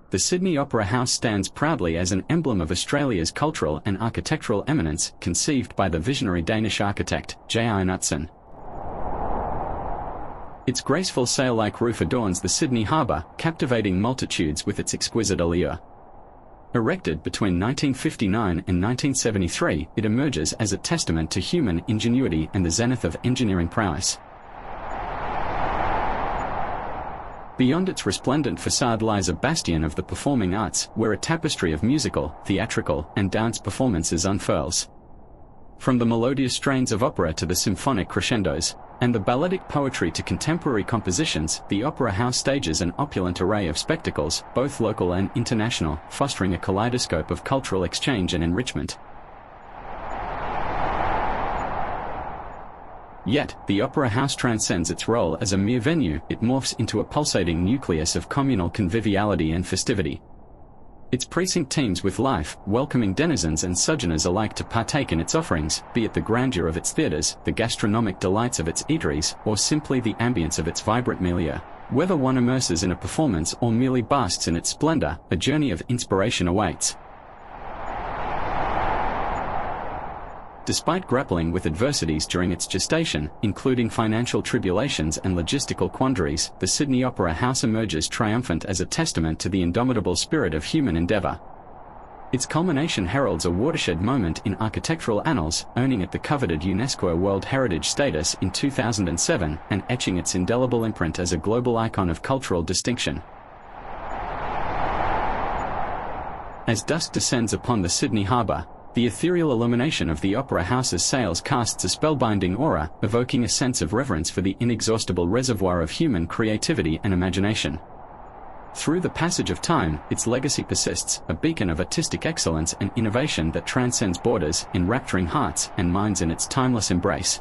The Sydney Opera House stands proudly as an emblem of Australia's cultural and architectural eminence, conceived by the visionary Danish architect, Jørn Utzon. Its graceful sail-like roof adorns the Sydney Harbour, captivating multitudes with its exquisite allure. Erected between 1959 and 1973, it emerges as a testament to human ingenuity and the zenith of engineering prowess. Beyond its resplendent facade lies a bastion of the performing arts, where a tapestry of musical, theatrical, and dance performances unfurls. From the melodious strains of opera to the symphonic crescendos, and the balletic poetry to contemporary compositions, the Opera House stages an opulent array of spectacles, both local and international, fostering a kaleidoscope of cultural exchange and enrichment. Yet, the Opera House transcends its role as a mere venue. It morphs into a pulsating nucleus of communal conviviality and festivity. Its precinct teems with life, welcoming denizens and sojourners alike to partake in its offerings, be it the grandeur of its theatres, the gastronomic delights of its eateries, or simply the ambience of its vibrant milieu. Whether one immerses in a performance or merely basks in its splendour, a journey of inspiration awaits. Despite grappling with adversities during its gestation, including financial tribulations and logistical quandaries, the Sydney Opera House emerges triumphant as a testament to the indomitable spirit of human endeavour. Its culmination heralds a watershed moment in architectural annals, earning it the coveted UNESCO World Heritage status in 2007 and etching its indelible imprint as a global icon of cultural distinction. As dusk descends upon the Sydney Harbour, the ethereal illumination of the Opera House's sails casts a spellbinding aura, evoking a sense of reverence for the inexhaustible reservoir of human creativity and imagination. Through the passage of time, its legacy persists, a beacon of artistic excellence and innovation that transcends borders, enrapturing hearts and minds in its timeless embrace.